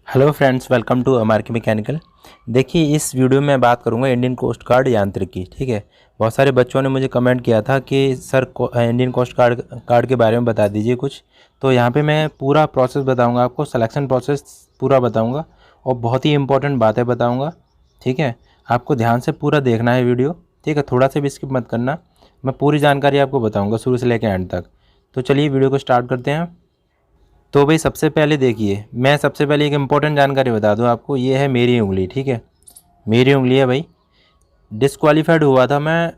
Hello friends, welcome to अमेरिकी mechanical. देखिए, इस वीडियो में बात करूंगा इंडियन कोस्ट गार्ड यांत्रिकी। ठीक है, बहुत सारे बच्चों ने मुझे कमेंट किया था कि सर इंडियन कोस्ट गार्ड के बारे में बता दीजिए कुछ। तो यहाँ पे मैं पूरा प्रोसेस बताऊंगा आपको, सिलेक्शन प्रोसेस पूरा बताऊंगा और बहुत ही इंपॉर्टेंट बातें बताऊंगा। ठीक है, आपको ध्यान से पूरा देखना है वीडियो। ठीक है, थोड़ा सा भी स्किप मत करना। मैं पूरी जानकारी आपको बताऊँगा शुरू से लेकर एंड तक। तो चलिए वीडियो को स्टार्ट करते हैं। तो भाई सबसे पहले देखिए, मैं सबसे पहले एक इम्पोर्टेंट जानकारी बता दूं आपको। ये है मेरी उंगली। ठीक है, मेरी उंगली है भाई। डिस्क्वालीफाइड हुआ था मैं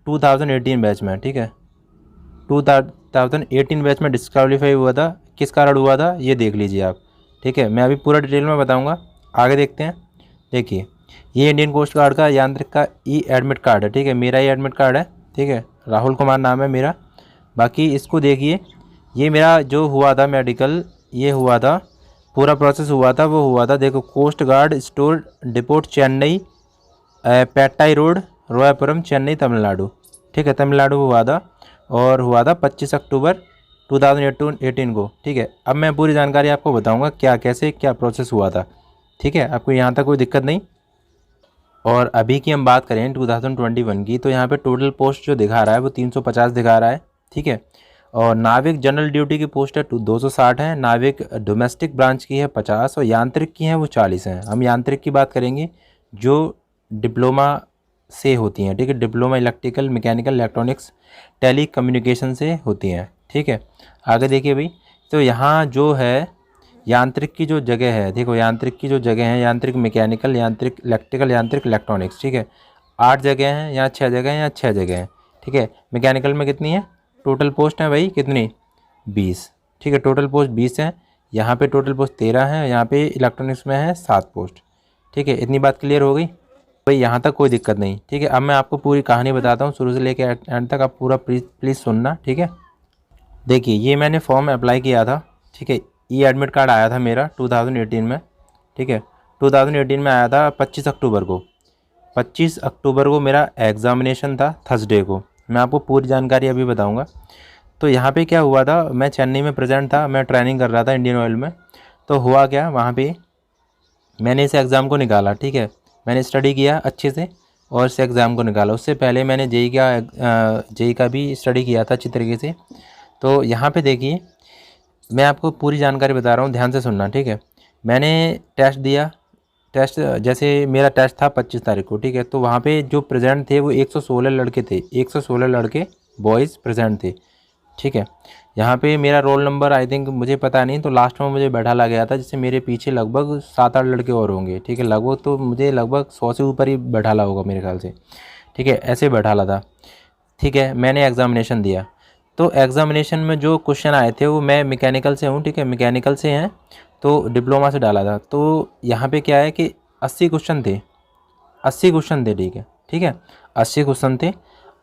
2018 बैच में। ठीक है, 2018 बैच में डिस्क्वालीफाई हुआ था। किस कारण हुआ था ये देख लीजिए आप। ठीक है, मैं अभी पूरा डिटेल में बताऊँगा। आगे देखते हैं। देखिए, ये इंडियन कोस्ट गार्ड का यांत्रिक का ई एडमिट कार्ड है। ठीक है, मेरा ही एडमिट कार्ड है। ठीक है, राहुल कुमार नाम है मेरा। बाकी इसको देखिए, ये मेरा जो हुआ था मेडिकल, ये हुआ था, पूरा प्रोसेस हुआ था, वो हुआ था। देखो, coast guard store depot Chennai, Pettai road, Royapuram, Chennai, Tamil Nadu. ठीक है, तमिलनाडु हुआ था और हुआ था 25 अक्टूबर 2018 को। ठीक है, अब मैं पूरी जानकारी आपको बताऊंगा क्या कैसे क्या प्रोसेस हुआ था। ठीक है, आपको यहाँ तक कोई दिक्कत नहीं। और अभी की हम बात करें 2021 की, तो यहाँ पे टोटल पोस्ट जो दिखा रहा है वो 350 दिखा रहा है। ठीक है, और नाविक जनरल ड्यूटी की पोस्ट है 260 है, नाविक डोमेस्टिक ब्रांच की है 50 और यांत्रिक की है वो 40 हैं। हम यांत्रिक की बात करेंगे जो डिप्लोमा से होती हैं। ठीक है, diploma electrical, mechanical, electronics, telecommunication से होती हैं। ठीक है, आगे देखिए भाई। तो यहाँ जो है यांत्रिक की जो जगह है, देखो यांत्रिक की जो जगह है, यांत्रिक मैकेनिकल, यांत्रिक इलेक्ट्रिकल, यांत्रिक इलेक्ट्रॉनिक्स। ठीक है, 8 जगह हैं, यहाँ 6 जगह हैं, यहाँ 6 जगह हैं। ठीक है, मैकेनिकल में कितनी है टोटल पोस्ट है भाई, कितनी 20। ठीक है, टोटल पोस्ट 20 है। यहाँ पे टोटल पोस्ट 13 है, यहाँ पे इलेक्ट्रॉनिक्स में है 7 पोस्ट। ठीक है, इतनी बात क्लियर हो गई भाई, यहाँ तक कोई दिक्कत नहीं। ठीक है, अब मैं आपको पूरी कहानी बताता हूँ शुरू से लेकर एंड तक। आप पूरा प्लीज़ सुनना। ठीक है, देखिए, ये मैंने फॉर्म अप्लाई किया था। ठीक है, ई एडमिट कार्ड आया था मेरा 2018 में। ठीक है, 2018 में आया था 25 अक्टूबर को। 25 अक्टूबर को मेरा एग्ज़ामिनेशन था, थर्सडे को। मैं आपको पूरी जानकारी अभी बताऊंगा। तो यहाँ पे क्या हुआ था, मैं चेन्नई में प्रेजेंट था, मैं ट्रेनिंग कर रहा था इंडियन ऑयल में। तो हुआ क्या वहाँ पे, मैंने इस एग्ज़ाम को निकाला। ठीक है, मैंने स्टडी किया अच्छे से और इस एग्ज़ाम को निकाला। उससे पहले मैंने जेई का भी स्टडी किया था अच्छी तरीके से। तो यहाँ पे देखिए, मैं आपको पूरी जानकारी बता रहा हूँ, ध्यान से सुनना। ठीक है, मैंने टेस्ट दिया। टेस्ट जैसे मेरा टेस्ट था 25 तारीख को। ठीक है, तो वहाँ पे जो प्रेजेंट थे वो 116 लड़के थे, 116 लड़के बॉयज़ प्रेजेंट थे। ठीक है, यहाँ पे मेरा रोल नंबर आई थिंक मुझे पता नहीं, तो लास्ट में मुझे बैठा ला गया था, जिससे मेरे पीछे लगभग 7-8 लड़के और होंगे। ठीक है, लगभग तो मुझे लगभग 100 से ऊपर ही बैठा ला होगा मेरे ख्याल से। ठीक है, ऐसे बैठा ला था। ठीक है, मैंने एग्ज़ामिनेशन दिया। तो एग्ज़ामिनेशन में जो क्वेश्चन आए थे वो, मैं मैकेनिकल से हूँ। ठीक है, मैकेनिकल से हैं तो डिप्लोमा से डाला था। तो यहाँ पे क्या है कि 80 क्वेश्चन थे, 80 क्वेश्चन थे। ठीक है, ठीक है, 80 क्वेश्चन थे।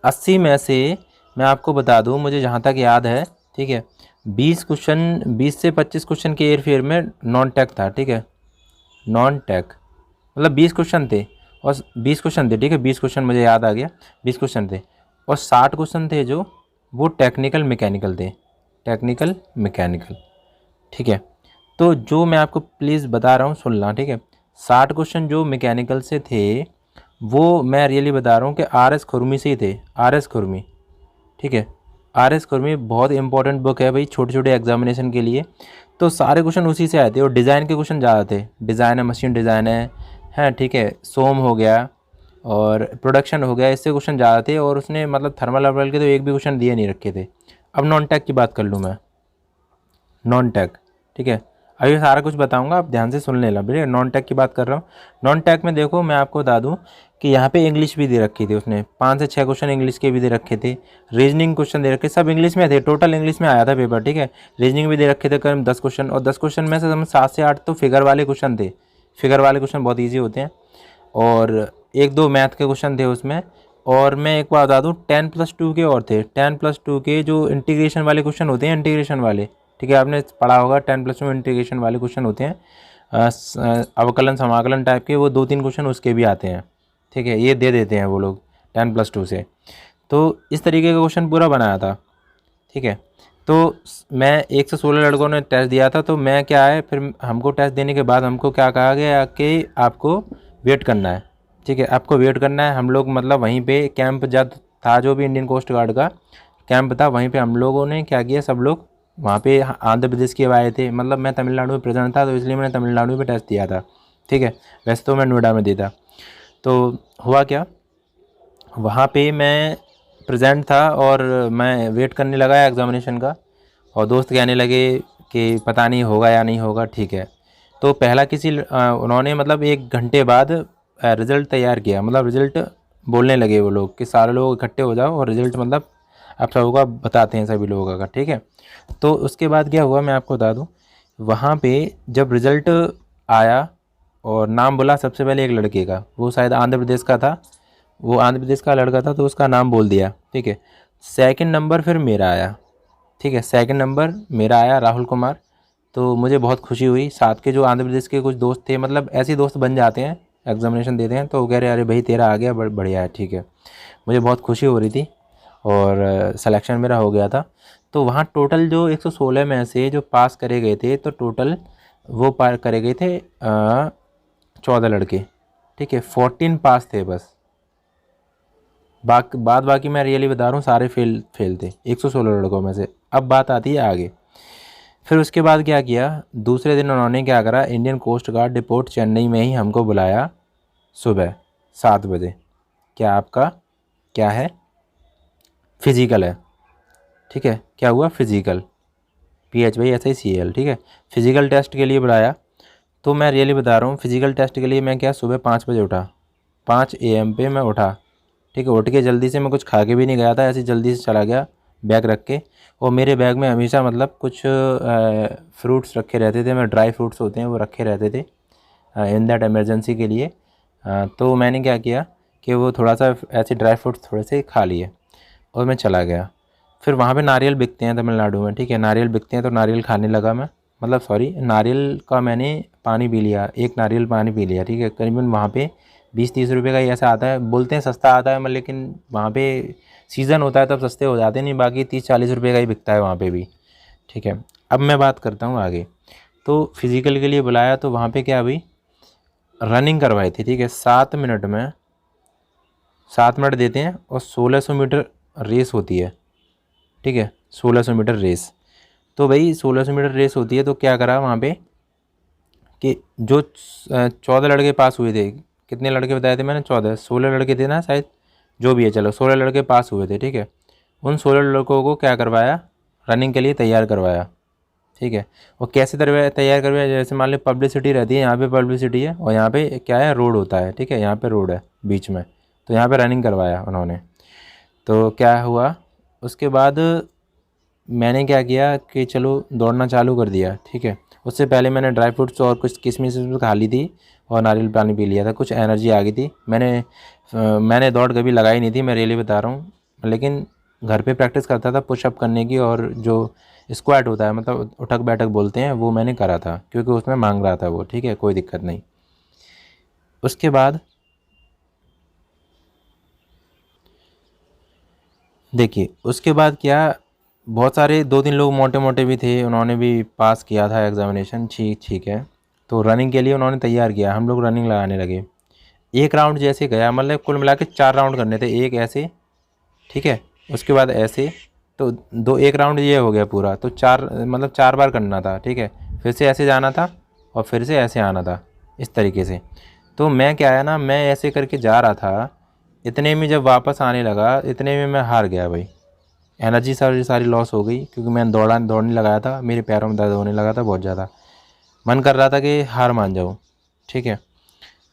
80 में से मैं आपको बता दूँ, मुझे जहाँ तक याद है, ठीक है, 20 क्वेश्चन, 20 से 25 क्वेश्चन के एयर फेयर में नॉन टेक था। ठीक है, नॉन टेक मतलब 20 क्वेश्चन थे और 20 क्वेश्चन थे। ठीक है, 20 क्वेश्चन मुझे याद आ गया, 20 क्वेश्चन थे और 60 क्वेश्चन थे जो वो टेक्निकल मैकेनिकल थे, टेक्निकल मैकेनिकल। ठीक है, तो जो मैं आपको प्लीज़ बता रहा हूँ सुनना। ठीक है, 60 क्वेश्चन जो मैकेनिकल से थे वो मैं रियली बता रहा हूँ कि आर.एस. खुरमी से ही थे, आर.एस. खुरमी। ठीक है, आर.एस. खुरमी बहुत इंपॉर्टेंट बुक है भाई छोटे छोटे एग्जामिनेशन के लिए। तो सारे क्वेश्चन उसी से आए थे और डिज़ाइन के क्वेश्चन ज़्यादा थे। डिज़ाइन है, मशीन डिज़ाइन है, हैं। ठीक है, सोम हो गया और प्रोडक्शन हो गया, इससे क्वेश्चन ज़्यादा थे। और उसने मतलब थर्मल अवेल के तो एक भी क्वेश्चन दिए नहीं रखे थे। अब नॉन टेक की बात कर लूँ मैं, नॉन टेक। ठीक है, अभी सारा कुछ बताऊंगा, आप ध्यान से सुन लेना। भैया नॉन टेक की बात कर रहा हूँ। नॉन टेक में देखो, मैं आपको बता दूं कि यहाँ पे इंग्लिश भी दे रखी थी उसने, 5 से 6 क्वेश्चन इंग्लिश के भी दे रखे थे, रीजनिंग क्वेश्चन दे रखे, सब इंग्लिश में थे, टोटल इंग्लिश में आया था पेपर। ठीक है, रीजनिंग भी दे रखे थे करीब 10 क्वेश्चन और 10 क्वेश्चन में से हम 7 से 8 तो फिगर वाले क्वेश्चन थे। फिगर वाले क्वेश्चन बहुत ईजी होते हैं और 1-2 मैथ के क्वेश्चन थे उसमें। और मैं एक बात बता दूँ, 10+2 के और थे, 10+2 के जो इंटीग्रेशन वाले क्वेश्चन होते हैं, इंटीग्रेशन वाले। ठीक है, आपने पढ़ा होगा 10+2 में इंटीग्रेशन वाले क्वेश्चन होते हैं, अवकलन समाकलन टाइप के, वो 2-3 क्वेश्चन उसके भी आते हैं। ठीक है, ये दे देते हैं वो लोग 10+2 से। तो इस तरीके का क्वेश्चन पूरा बनाया था। ठीक है, तो मैं 116 लड़कों ने टेस्ट दिया था, तो मैं क्या है, फिर हमको टेस्ट देने के बाद हमको क्या कहा गया कि आपको वेट करना है, ठीक है, आपको वेट करना है। हम लोग मतलब वहीं पे कैंप जब था, जो भी इंडियन कोस्ट गार्ड का कैंप था, वहीं पे हम लोगों ने क्या किया, सब लोग वहाँ पे आंध्र प्रदेश के आए थे। मतलब मैं तमिलनाडु में प्रेजेंट था, तो इसलिए मैंने तमिलनाडु में टेस्ट दिया था, ठीक है। वैसे तो मैं नोएडा में देता। तो हुआ क्या, वहाँ पे मैं प्रेजेंट था और मैं वेट करने लगा एग्ज़ामिनेशन का, और दोस्त कहने लगे कि पता नहीं होगा या नहीं होगा, ठीक है। तो पहला उन्होंने मतलब 1 घंटे बाद रिज़ल्ट तैयार किया। मतलब रिज़ल्ट बोलने लगे वो लोग कि सारे लोग इकट्ठे हो जाओ और रिज़ल्ट मतलब आप सबों का बताते हैं सभी लोगों का, ठीक है। तो उसके बाद क्या हुआ मैं आपको बता दूं, वहाँ पे जब रिज़ल्ट आया और नाम बोला सबसे पहले एक लड़के का, वो शायद आंध्र प्रदेश का था, वो आंध्र प्रदेश का लड़का था, तो उसका नाम बोल दिया, ठीक है। सेकंड नंबर फिर मेरा आया, ठीक है, सेकंड नंबर मेरा आया, राहुल कुमार। तो मुझे बहुत खुशी हुई। साथ के जो आंध्र प्रदेश के कुछ दोस्त थे, मतलब ऐसे ही दोस्त बन जाते हैं, एग्जामिनेशन देते हैं, तो वो कह रहे अरे भाई तेरा आ गया, बढ़िया है, ठीक है। मुझे बहुत खुशी हो रही थी और सिलेक्शन मेरा हो गया था। तो वहाँ टोटल जो 116 में से जो पास करे गए थे, तो टोटल वो पार करे गए थे 14 लड़के, ठीक है, 14 पास थे बस। बाकी मैं रियली बता रहा हूँ, सारे फेल थे 116 लड़कों में से। अब बात आती है आगे। फिर उसके बाद क्या किया, दूसरे दिन उन्होंने क्या करा, Indian coast guard depot Chennai में ही हमको बुलाया सुबह 7 बजे। क्या आपका क्या है, फिजिकल है, ठीक है। क्या हुआ, फिजिकल, PHYSICAL, ठीक है। फिजिकल टेस्ट के लिए बुलाया। तो मैं रियली बता रहा हूँ, फिजिकल टेस्ट के लिए मैं क्या सुबह 5 बजे उठा, 5 AM पे मैं उठा, ठीक है। उठ के जल्दी से, मैं कुछ खा के भी नहीं गया था, ऐसे जल्दी से चला गया बैग रख के। और मेरे बैग में हमेशा मतलब कुछ फ्रूट्स रखे रहते थे, मैं ड्राई फ्रूट्स होते हैं वो रखे रहते थे इन दैट इमरजेंसी के लिए। तो मैंने क्या किया कि वो थोड़ा सा ऐसे ड्राई फ्रूट्स थोड़े से खा लिए और मैं चला गया। फिर वहाँ पे नारियल बिकते हैं तमिलनाडु में, ठीक है, नारियल बिकते हैं, तो नारियल खाने लगा मैं, मतलब सॉरी, नारियल का मैंने पानी पी लिया, एक नारियल पानी पी लिया, ठीक है। करीबन वहाँ पे 20-30 रुपये का ही ऐसा आता है, बोलते हैं सस्ता आता है, मतलब लेकिन वहाँ पे सीज़न होता है तब सस्ते हो जाते हैं, नहीं बाकी 30-40 रुपये का ही बिकता है वहाँ पे भी, ठीक है। अब मैं बात करता हूँ आगे। तो फिज़िकल के लिए बुलाया, तो वहाँ पे क्या हुई, रनिंग करवाई थी, ठीक है। 7 मिनट में 7 मिनट देते हैं और 1600 मीटर रेस होती है, ठीक है, 1600 मीटर रेस। तो भाई 1600 मीटर रेस होती है, तो क्या करा वहाँ पे कि जो 14 लड़के पास हुए थे, कितने लड़के बताए थे मैंने, 14, 16 लड़के थे ना शायद, जो भी है, चलो 16 लड़के पास हुए थे, ठीक है। उन 16 लड़कों को क्या करवाया, रनिंग के लिए तैयार करवाया, ठीक है। और कैसे तैयार करवाया, जैसे मान लो पब्लिसिटी रहती है, यहाँ पे पब्लिसिटी है और यहाँ पे क्या है, रोड होता है, ठीक है, यहाँ पे रोड है बीच में, तो यहाँ पे रनिंग करवाया उन्होंने। तो क्या हुआ, उसके बाद मैंने क्या किया कि चलो दौड़ना चालू कर दिया, ठीक है। उससे पहले मैंने ड्राई फ्रूट्स और कुछ किशमिश खा ली थी और नारियल पानी पी लिया था, कुछ एनर्जी आ गई थी। मैंने दौड़ कभी लगाई नहीं थी, मैं रियली बता रहा हूँ, लेकिन घर पे प्रैक्टिस करता था पुशअप करने की, और जो स्क्वाट होता है, मतलब उठक बैठक बोलते हैं, वो मैंने करा था, क्योंकि उसमें मांग रहा था वो, ठीक है, कोई दिक्कत नहीं। उसके बाद देखिए, उसके बाद क्या, बहुत सारे 2-3 लोग मोटे मोटे भी थे, उन्होंने भी पास किया था एग्ज़ामिनेशन, ठीक ठीक है। तो रनिंग के लिए उन्होंने तैयार किया, हम लोग रनिंग लगाने लगे। एक राउंड जैसे गया, मतलब कुल मिला के 4 राउंड करने थे, एक ऐसे, ठीक है, उसके बाद ऐसे, तो दो, एक राउंड ये हो गया पूरा, तो 4 मतलब 4 बार करना था, ठीक है। फिर से ऐसे जाना था और फिर से ऐसे आना था, इस तरीके से। तो मैं क्या है ना, मैं ऐसे करके जा रहा था, इतने में जब वापस आने लगा, इतने में मैं हार गया भाई, एनर्जी सारी सारी लॉस हो गई, क्योंकि मैं दौड़ने लगाया था, मेरे पैरों में दर्द होने लगा था बहुत ज़्यादा। मन कर रहा था कि हार मान जाऊँ, ठीक है,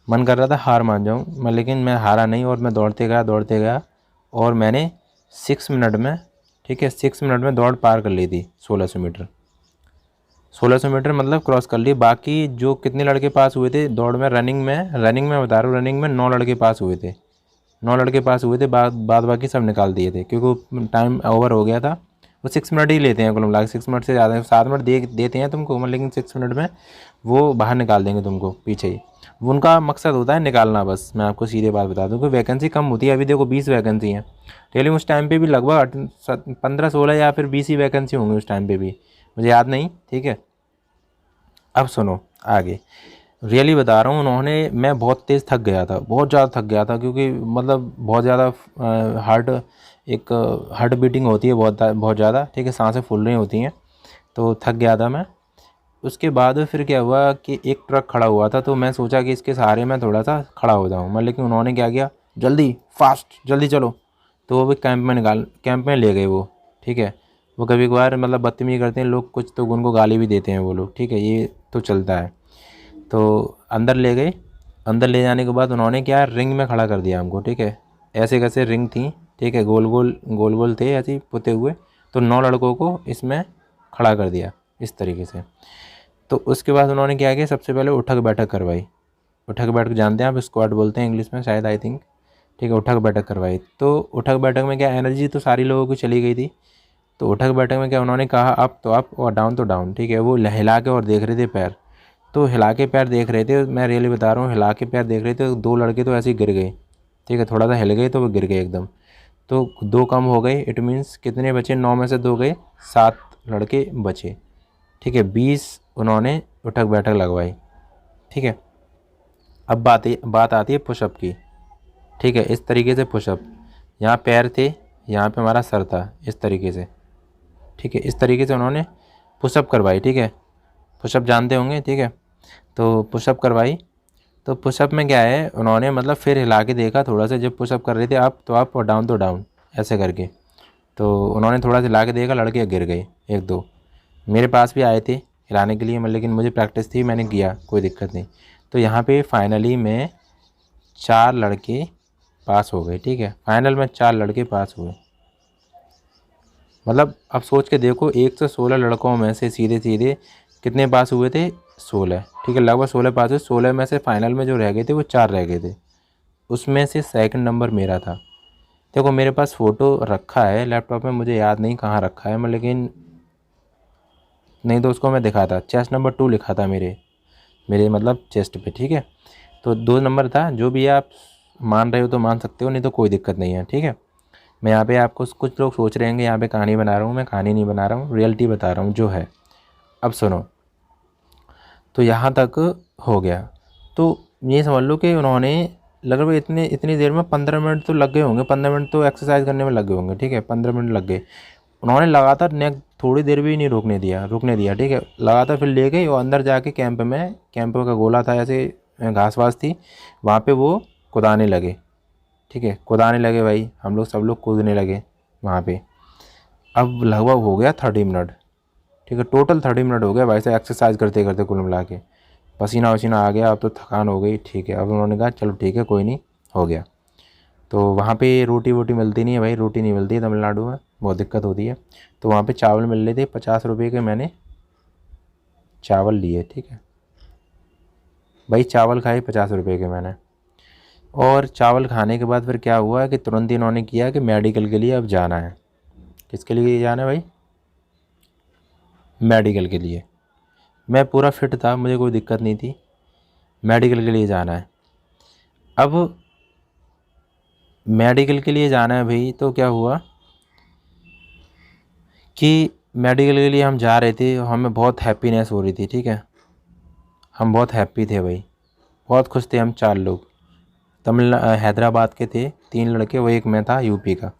मन कर रहा था हार मान जाऊँ मैं, लेकिन मैं हारा नहीं और मैं दौड़ते गया और मैंने 6 मिनट में, ठीक है, 6 मिनट में दौड़ पार कर ली थी, 1600 मीटर, 1600 मीटर मतलब क्रॉस कर ली। बाकी जो कितने लड़के पास हुए थे दौड़ में, रनिंग में बता रहा हूँ, रनिंग में 9 लड़के पास हुए थे, 9 लड़के पास हुए थे, बाद बाकी सब निकाल दिए थे, क्योंकि टाइम ओवर हो गया था। वो 6 मिनट ही लेते हैं कुल मिला के, 6 मिनट से ज़्यादा, 7 मिनट देते हैं तुमको, लेकिन 6 मिनट में वो बाहर निकाल देंगे तुमको पीछे ही। वो उनका मकसद होता है निकालना बस। मैं आपको सीधे बात बता दूँ कि वैकेंसी कम होती है। अभी देखो 20 वैकेंसी हैं टेली, उस टाइम पे भी लगभग 15-16 या फिर 20 ही वैकेंसी होंगी उस टाइम पे भी, मुझे याद नहीं, ठीक है। अब सुनो आगे, रियली बता रहा हूँ, उन्होंने, मैं बहुत तेज़ थक गया था, बहुत ज़्यादा थक गया था, क्योंकि मतलब बहुत ज़्यादा हार्ट, एक हार्ट बीटिंग होती है बहुत बहुत ज़्यादा, ठीक है, सांसें फूल रही होती हैं, तो थक गया था मैं। उसके बाद फिर क्या हुआ कि एक ट्रक खड़ा हुआ था, तो मैं सोचा कि इसके सहारे मैं थोड़ा सा खड़ा हो जाऊँ मैं, लेकिन उन्होंने क्या किया, जल्दी फास्ट जल्दी चलो, तो वो भी कैंप में ले गए वो, ठीक है। वो कभी कभार मतलब बदतमीजी करते हैं लोग कुछ, तो उनको गाली भी देते हैं वो लोग, ठीक है, ये तो चलता है। तो अंदर ले गए। अंदर ले जाने के बाद उन्होंने क्या, रिंग में खड़ा कर दिया हमको, ठीक है। ऐसे कैसे रिंग थी, ठीक है, गोल गोल थे ऐसे ही पुते हुए, तो 9 लड़कों को इसमें खड़ा कर दिया इस तरीके से। तो उसके बाद उन्होंने क्या किया, सबसे पहले उठक बैठक करवाई। उठक बैठक जानते हैं आप, स्क्वाड बोलते हैं इंग्लिश में शायद, आई थिंक, ठीक है। उठक बैठक करवाई, तो उठक बैठक में क्या, एनर्जी तो सारी लोगों की चली गई थी। तो उठक बैठक में क्या, उन्होंने कहा अप तो अप और डाउन तो डाउन, ठीक है। वो हिला के और देख रहे थे पैर, तो हिला के पैर देख रहे थे, मैं रियली बता रहा हूँ, हिला के पैर देख रहे थे। 2 लड़के तो ऐसे ही गिर गए, ठीक है, थोड़ा सा हिल गए तो वो गिर गए एकदम। तो 2 कम हो गए, इट मीन्स कितने बचे, 9 में से 2 गए, 7 लड़के बचे, ठीक है। 20 उन्होंने उठक बैठक लगवाई, ठीक है। अब बात आती है पुशअप की, ठीक है। इस तरीके से पुशअप, यहाँ पैर थे, यहाँ पे हमारा सर था, इस तरीके से, ठीक है। इस तरीके से उन्होंने पुशअप करवाई, ठीक है। पुशअप जानते होंगे, ठीक है। तो पुशअप करवाई, तो पुशअप में क्या है, उन्होंने मतलब फिर हिला के देखा थोड़ा सा, जब पुशअप कर रहे थे अप तो अप और डाउन तो डाउन ऐसे करके, तो उन्होंने थोड़ा सा हिला के देखा, लड़के गिर गए 1-2। मेरे पास भी आए थे हिलाने के लिए, लेकिन मुझे प्रैक्टिस थी, मैंने किया, कोई दिक्कत नहीं। तो यहाँ पे फाइनली में 4 लड़के पास हो गए, ठीक है। फाइनल में 4 लड़के पास हुए। मतलब अब सोच के देखो, 116 लड़कों में से सीधे सीधे कितने पास हुए थे, 16, ठीक है, लगभग 16 पास हुए। 16 में से फाइनल में जो रह गए थे वो 4 रह गए थे, उसमें से सेकंड नंबर मेरा था। देखो मेरे पास फ़ोटो रखा है लैपटॉप में, मुझे याद नहीं कहाँ रखा है मैं, लेकिन नहीं तो उसको मैं दिखाता। चेस्ट नंबर 2 लिखा था मेरे मेरे मतलब चेस्ट पे, ठीक है। तो 2 नंबर था, जो भी आप मान रहे हो तो मान सकते हो, नहीं तो कोई दिक्कत नहीं है, ठीक है। मैं यहाँ पे आपको, कुछ लोग सोच रहे होंगे यहाँ पे कहानी बना रहा हूँ, मैं कहानी नहीं बना रहा हूँ, रियलिटी बता रहा हूँ जो है। अब सुनो, तो यहाँ तक हो गया। तो ये समझ लो कि उन्होंने लगभग इतनी देर में 15 मिनट तो लग गए होंगे, 15 मिनट तो एक्सरसाइज करने में लग गए होंगे, ठीक है, 15 मिनट लग गए। उन्होंने लगातार नेक थोड़ी देर भी नहीं रुकने दिया, ठीक है, लगातार फिर ले गए और अंदर जाके कैंप का गोला था ऐसे, घास वास थी वहाँ पे, वो कुदाने लगे, ठीक है, कुदाने लगे भाई, हम लोग सब लोग कूदने लगे वहाँ पे। अब लगभग हो गया 30 मिनट, ठीक है, टोटल 30 मिनट हो गया भाई साहब एक्सरसाइज करते करते, कुल मिला के पसीना वसीना आ गया, अब तो थकान हो गई, ठीक है। अब उन्होंने कहा चलो ठीक है कोई नहीं, हो गया। तो वहाँ पे रोटी वोटी मिलती नहीं है भाई, रोटी नहीं मिलती है तमिलनाडु में, बहुत दिक्कत होती है। तो वहाँ पे चावल मिल रहे थे 50 रुपये के, मैंने चावल लिए, ठीक है भाई, चावल खाए 50 रुपये के मैंने। और चावल खाने के बाद फिर क्या हुआ कि तुरंत ही इन्होंने किया कि मेडिकल के लिए अब जाना है। किसके लिए जाना है भाई, मेडिकल के लिए। मैं पूरा फिट था, मुझे कोई दिक्कत नहीं थी, मेडिकल के लिए जाना है। अब मेडिकल के लिए जाना है भाई, तो क्या हुआ कि मेडिकल के लिए हम जा रहे थे, हमें बहुत हैप्पीनेस हो रही थी, ठीक है, हम बहुत हैप्पी थे भाई, बहुत खुश थे हम 4 लोग। हैदराबाद के थे 3 लड़के, वो एक मैं था यूपी का,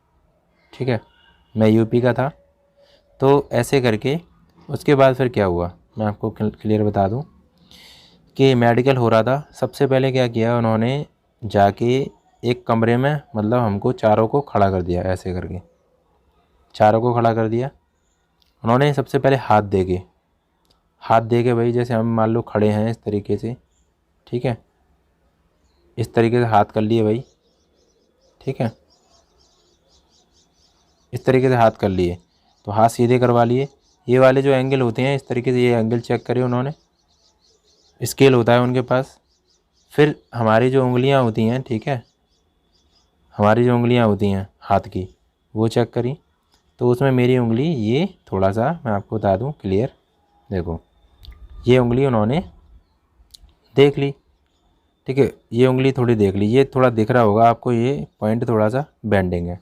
ठीक है, मैं यूपी का था। तो ऐसे करके उसके बाद फिर क्या हुआ मैं आपको क्लियर बता दूं कि मेडिकल हो रहा था। सबसे पहले क्या किया उन्होंने, जाके एक कमरे में मतलब हमको चारों को खड़ा कर दिया, ऐसे करके चारों को खड़ा कर दिया उन्होंने। सबसे पहले हाथ दे के भाई, जैसे हम मान लो खड़े हैं इस तरीके से, ठीक है, इस तरीके से हाथ कर लिए भाई, ठीक है, इस तरीके से हाथ कर लिए। तो हाथ सीधे करवा लिए, ये वाले जो एंगल होते हैं इस तरीके से, ये एंगल चेक करे उन्होंने, स्केल होता है उनके पास। फिर हमारी जो उंगलियां होती हैं, ठीक है, हमारी जो उंगलियां होती हैं हाथ की, वो चेक करी। तो उसमें मेरी उंगली ये थोड़ा सा मैं आपको बता दूं क्लियर, देखो ये उंगली उन्होंने देख ली, ठीक है। ये उंगली थोड़ी देख ली, ये थोड़ा दिख रहा होगा आपको, ये पॉइंट थोड़ा सा बेंडिंग है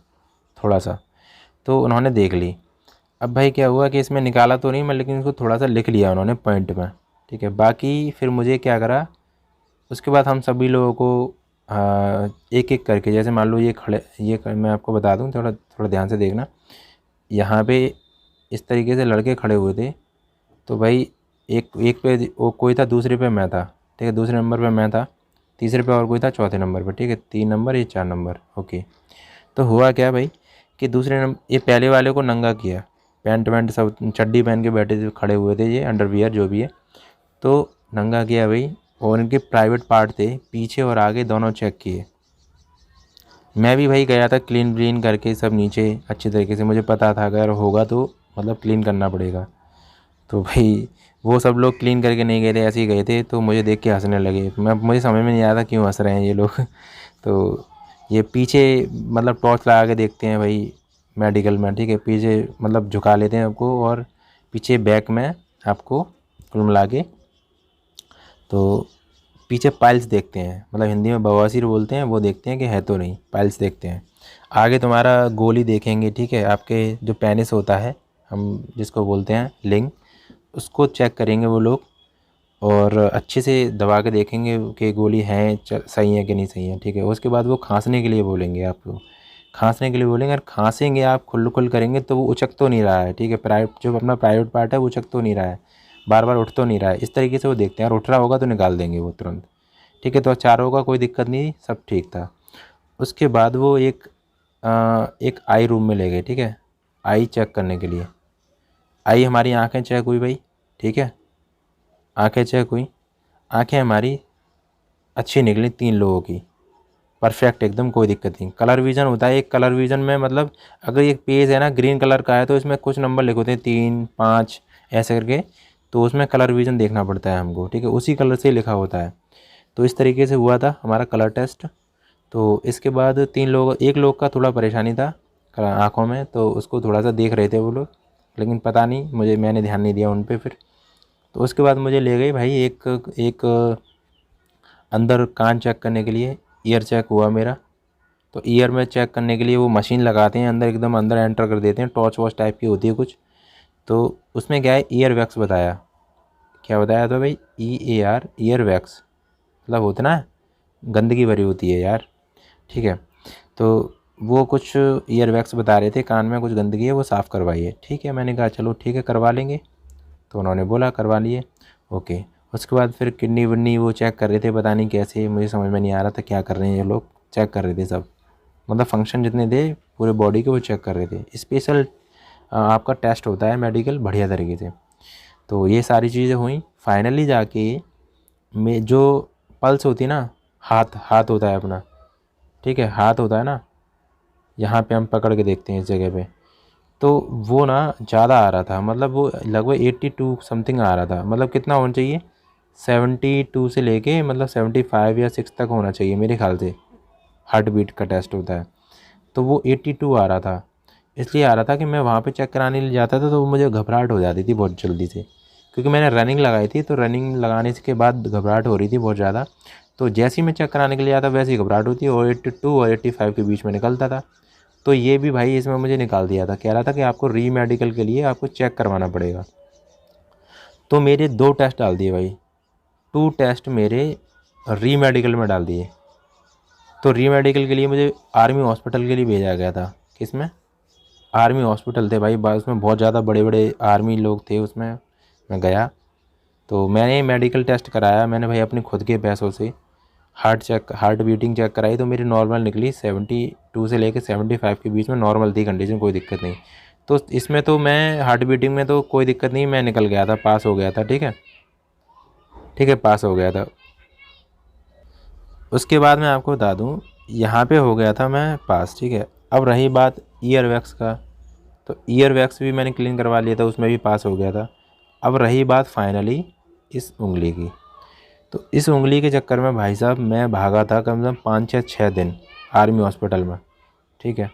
थोड़ा सा, तो उन्होंने देख ली। अब भाई क्या हुआ कि इसमें निकाला तो नहीं मैं, लेकिन इसको थोड़ा सा लिख लिया उन्होंने पॉइंट में, ठीक है। बाकी फिर मुझे क्या करा, उसके बाद हम सभी लोगों को एक एक करके, जैसे मान लो ये खड़े, मैं आपको बता दूं, थोड़ा थोड़ा ध्यान से देखना। यहाँ पे इस तरीके से लड़के खड़े हुए थे, तो भाई एक एक पे वो कोई था, दूसरे पे मैं था, ठीक है, दूसरे नंबर पे मैं था, तीसरे पे और कोई था, चौथे नंबर पे, ठीक है, 3 नंबर, ये 4 नंबर, ओके। तो हुआ क्या भाई कि दूसरे नंबर, ये पहले वाले को नंगा किया, पैंट वैंट सब चड्डी पहन के बैठे थे, खड़े हुए थे, ये अंडरवियर जो भी है, तो नंगा किया भाई। और इनके प्राइवेट पार्ट थे पीछे और आगे दोनों चेक किए। मैं भी भाई गया था क्लीन व्लीन करके सब नीचे अच्छी तरीके से, मुझे पता था अगर होगा तो मतलब क्लीन करना पड़ेगा। तो भाई वो सब लोग क्लीन करके नहीं गए थे, ऐसे ही गए थे, तो मुझे देख के हंसने लगे। मुझे समझ में नहीं आया था क्यों हंस रहे हैं ये लोग तो ये पीछे मतलब टॉर्च लगा के देखते हैं भाई मेडिकल में, ठीक है, पीछे मतलब झुका लेते हैं आपको, और पीछे बैक में आपको कुल मिला के, तो पीछे पाइल्स देखते हैं, मतलब हिंदी में बवासीर बोलते हैं, वो देखते हैं कि है तो नहीं, पाइल्स देखते हैं। आगे तुम्हारा गोली देखेंगे, ठीक है, आपके जो पेनिस होता है, हम जिसको बोलते हैं लिंग, उसको चेक करेंगे वो लोग, और अच्छे से दबा के देखेंगे कि गोली है सही है कि नहीं सही है, ठीक है। उसके बाद वो खांसने के लिए बोलेंगे आपको, खांसने के लिए बोलेंगे, और खांसेंगे आप खुल करेंगे तो वो उचक तो नहीं रहा है, ठीक है, जो अपना प्राइवेट पार्ट है वो उचक तो नहीं रहा है, बार बार उठ तो नहीं रहा है, इस तरीके से वो देखते हैं, और उठ रहा होगा तो निकाल देंगे वो तुरंत, ठीक है। तो चारों का कोई दिक्कत नहीं, सब ठीक था। उसके बाद वो एक आई रूम में ले गए, ठीक है, आई चेक करने के लिए। आई हमारी आँखें चेक हुई भाई, ठीक है, आँखें चेक हुई, आँखें हमारी अच्छी निकली 3 लोगों की, परफेक्ट एकदम, कोई दिक्कत नहीं। कलर विज़न होता है एक, कलर विज़न में मतलब अगर एक पेज है ना ग्रीन कलर का है, तो इसमें कुछ नंबर लिखे होते हैं 3 5 ऐसे करके, तो उसमें कलर विज़न देखना पड़ता है हमको, ठीक है, उसी कलर से लिखा होता है। तो इस तरीके से हुआ था हमारा कलर टेस्ट। तो इसके बाद 3 लोग, एक लोग का थोड़ा परेशानी था आँखों में, तो उसको थोड़ा सा देख रहे थे वो लोग, लेकिन पता नहीं, मैंने ध्यान नहीं दिया उन पर फिर। तो उसके बाद मुझे ले गई भाई एक एक अंदर कान चेक करने के लिए, ईयर चेक हुआ मेरा। तो ईयर में चेक करने के लिए वो मशीन लगाते हैं अंदर, एकदम अंदर एंटर कर देते हैं, टॉर्च वॉच टाइप की होती है कुछ। तो उसमें क्या है, ईयर वैक्स बताया। क्या बताया था भाई, EAR, ईयर वैक्स, मतलब होता ना गंदगी भरी होती है यार, ठीक है। तो वो कुछ ईयर वैक्स बता रहे थे, कान में कुछ गंदगी है वो साफ़ करवाइए, ठीक है। मैंने कहा चलो ठीक है करवा लेंगे, तो उन्होंने बोला करवा लिए, ओके। उसके बाद फिर किडनी विडनी वो चेक कर रहे थे, पता नहीं कैसे, मुझे समझ में नहीं आ रहा था क्या कर रहे हैं ये लोग, चेक कर रहे थे सब, मतलब फंक्शन जितने थे पूरे बॉडी के वो चेक कर रहे थे। स्पेशल आपका टेस्ट होता है मेडिकल बढ़िया तरीके से। तो ये सारी चीज़ें हुई, फाइनली जाके में जो पल्स होती है ना, हाथ हाथ होता है अपना, ठीक है, हाथ होता है ना, यहाँ पे हम पकड़ के देखते हैं इस जगह पे, तो वो ना ज़्यादा आ रहा था, मतलब वो लगभग 82 समथिंग आ रहा था। मतलब कितना होना चाहिए, 72 से लेके मतलब 75 या 6 तक होना चाहिए मेरे ख्याल से, हार्ट बीट का टेस्ट होता है। तो वो 82 आ रहा था, इसलिए आ रहा था कि मैं वहाँ पे चेक कराने ले जाता था तो मुझे घबराहट हो जाती थी बहुत जल्दी से, क्योंकि मैंने रनिंग लगाई थी, तो रनिंग लगाने के बाद घबराहट हो रही थी बहुत ज़्यादा। तो जैसे ही मैं चेक कराने के लिए आता वैसे ही घबराहट होती, और 82 और 85 के बीच में निकलता था। तो ये भी भाई इसमें मुझे निकाल दिया था, कह रहा था कि आपको री मेडिकल के लिए आपको चेक करवाना पड़ेगा। तो मेरे 2 टेस्ट डाल दिए भाई, 2 टेस्ट मेरे री मेडिकल में डाल दिए। तो री मेडिकल के लिए मुझे आर्मी हॉस्पिटल के लिए भेजा गया था। किसमें, आर्मी हॉस्पिटल थे भाई, उसमें बहुत ज़्यादा बड़े बड़े आर्मी लोग थे उसमें। मैं गया तो मैंने मेडिकल टेस्ट कराया, मैंने भाई अपने खुद के पैसों से हार्ट बीटिंग चेक कराई, तो मेरी नॉर्मल निकली, 72 से लेकर 75 के बीच में नॉर्मल थी कंडीशन, कोई दिक्कत नहीं। तो इसमें तो मैं हार्ट बीटिंग में तो कोई दिक्कत नहीं, मैं निकल गया था, पास हो गया था, ठीक है, ठीक है, पास हो गया था। उसके बाद मैं आपको बता दूं, यहाँ पे हो गया था मैं पास, ठीक है। अब रही बात ईयर वैक्स का, तो ईयर वैक्स भी मैंने क्लीन करवा लिया था, उसमें भी पास हो गया था। अब रही बात फाइनली इस उंगली की। तो इस उंगली के चक्कर में भाई साहब मैं भागा था कम से कम 5 या 6 दिन आर्मी हॉस्पिटल में, ठीक है।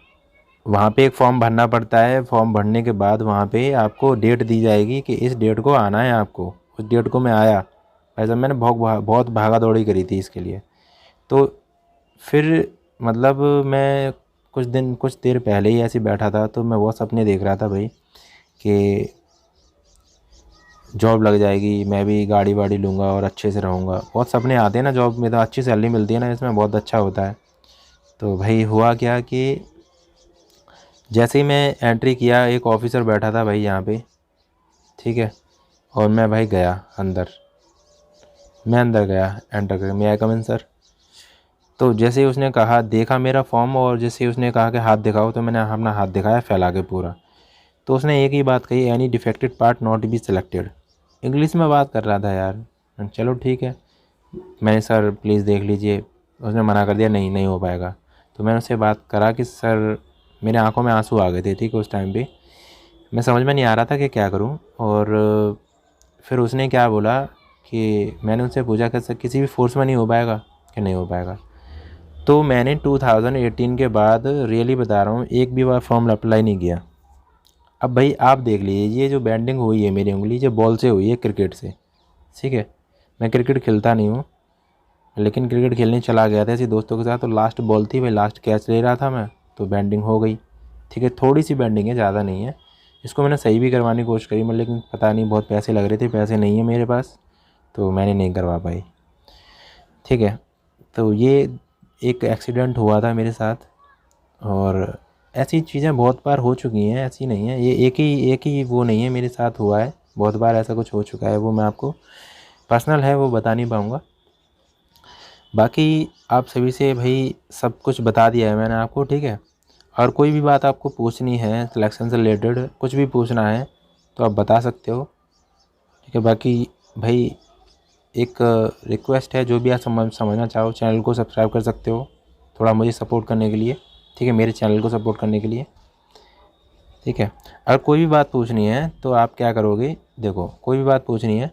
वहाँ पे एक फॉर्म भरना पड़ता है, फॉर्म भरने के बाद वहाँ पे आपको डेट दी जाएगी कि इस डेट को आना है आपको। उस डेट को मैं आया, भाई साहब मैंने बहुत भागा दौड़ी करी थी इसके लिए। तो फिर मतलब मैं कुछ देर पहले ही ऐसे बैठा था, तो मैं बहुत सपने देख रहा था भाई कि जॉब लग जाएगी, मैं भी गाड़ी वाड़ी लूँगा और अच्छे से रहूँगा। बहुत सपने आते हैं ना, जॉब में तो अच्छी सैलरी मिलती है ना, इसमें बहुत अच्छा होता है। तो भाई हुआ क्या कि जैसे ही मैं एंट्री किया, एक ऑफिसर बैठा था भाई यहाँ पे, ठीक है। और मैं भाई गया अंदर, मैं अंदर गया एंटर करके, मैं आई कम इन सर। तो जैसे ही उसने कहा, देखा मेरा फॉर्म, और जैसे ही उसने कहा कि हाथ दिखाओ, तो मैंने अपना हाथ दिखाया फैला के पूरा। तो उसने एक ही बात कही, any defected part not be selected. English में बात कर रहा था यार। चलो ठीक है, मैंने सर प्लीज़ देख लीजिए। उसने मना कर दिया, नहीं नहीं हो पाएगा। तो मैंने उससे बात करा कि सर, मेरे आंखों में आंसू आ गए थे, ठीक है, उस टाइम पे मैं समझ में नहीं आ रहा था कि क्या करूं। और फिर उसने क्या बोला कि मैंने उनसे पूछा कि सर किसी भी फोर्स में नहीं हो पाएगा, कि नहीं हो पाएगा। तो मैंने 2018 के बाद, रियली बता रहा हूँ, एक भी बार फॉर्म अप्लाई नहीं किया। अब भाई आप देख लीजिए, ये जो बैंडिंग हुई है मेरी उंगली, ये बॉल से हुई है, क्रिकेट से, ठीक है। मैं क्रिकेट खेलता नहीं हूँ, लेकिन क्रिकेट खेलने चला गया था ऐसे दोस्तों के साथ, तो लास्ट बॉल थी भाई, लास्ट कैच ले रहा था मैं, तो बैंडिंग हो गई, ठीक है। थोड़ी सी बैंडिंग है, ज़्यादा नहीं है। इसको मैंने सही भी करवाने की कोशिश करी मैं, लेकिन पता नहीं, बहुत पैसे लग रहे थे, पैसे नहीं है मेरे पास, तो मैंने नहीं करवा पाई, ठीक है। तो ये एक एक्सीडेंट हुआ था मेरे साथ, और ऐसी चीज़ें बहुत बार हो चुकी हैं, ऐसी नहीं है, ये एक ही वो नहीं है, मेरे साथ हुआ है बहुत बार, ऐसा कुछ हो चुका है, वो मैं आपको पर्सनल है वो बता नहीं पाऊँगा। बाकी आप सभी से भाई सब कुछ बता दिया है मैंने आपको, ठीक है। और कोई भी बात आपको पूछनी है सिलेक्शन से रिलेटेड, कुछ भी पूछना है तो आप बता सकते हो, ठीक है। बाकी भाई एक रिक्वेस्ट है, जो भी आप समझना चाहो, चैनल को सब्सक्राइब कर सकते हो, थोड़ा मुझे सपोर्ट करने के लिए, ठीक है, मेरे चैनल को सपोर्ट करने के लिए, ठीक है। अगर कोई भी बात पूछनी है तो आप क्या करोगे, देखो कोई भी बात पूछनी है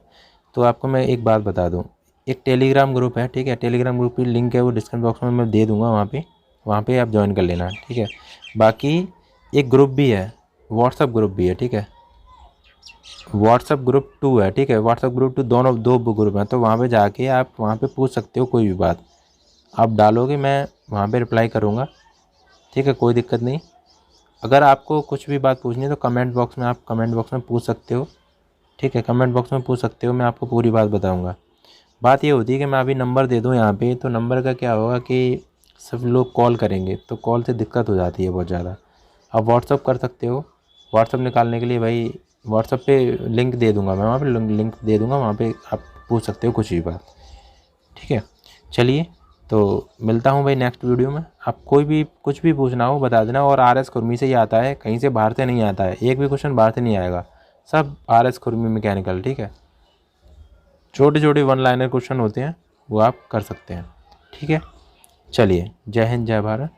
तो आपको मैं एक बात बता दूं, एक टेलीग्राम ग्रुप है, ठीक है, टेलीग्राम ग्रुप की लिंक है, वो डिस्क्रिप्शन बॉक्स में मैं दे दूंगा, वहाँ पे आप ज्वाइन कर लेना, ठीक है। बाकी एक ग्रुप भी है, व्हाट्सअप ग्रुप भी है, ठीक है, व्हाट्सअप ग्रुप 2 है, ठीक है, व्हाट्सअप ग्रुप 2, दोनों दो ग्रुप हैं, तो वहाँ पे जाके आप वहाँ पे पूछ सकते हो, कोई भी बात आप डालोगे मैं वहाँ पे रिप्लाई करूँगा, ठीक है, कोई दिक्कत नहीं। अगर आपको कुछ भी बात पूछनी है तो कमेंट बॉक्स में, आप कमेंट बॉक्स में पूछ सकते हो, ठीक है, कमेंट बॉक्स में पूछ सकते हो, मैं आपको पूरी बात बताऊंगा। बात ये होती है कि मैं अभी नंबर दे दूं यहाँ पे, तो नंबर का क्या होगा कि सब लोग कॉल करेंगे, तो कॉल से दिक्कत हो जाती है बहुत ज़्यादा। आप व्हाट्सअप कर सकते हो, व्हाट्सअप निकालने के लिए भाई व्हाट्सअप पे लिंक दे दूँगा मैं, वहाँ पे लिंक दे दूँगा, वहाँ पे आप पूछ सकते हो कुछ भी बात, ठीक है। चलिए, तो मिलता हूँ भाई नेक्स्ट वीडियो में। आप कोई भी कुछ भी पूछना हो बता देना, और आर एस खुरमी से ही आता है, कहीं से बाहर से नहीं आता है, एक भी क्वेश्चन बाहर से नहीं आएगा, सब आर एस खुरमी मैकेनिकल, ठीक है। छोटे छोटे वन लाइनर क्वेश्चन होते हैं, वो आप कर सकते हैं, ठीक है। चलिए, जय हिंद, जय भारत।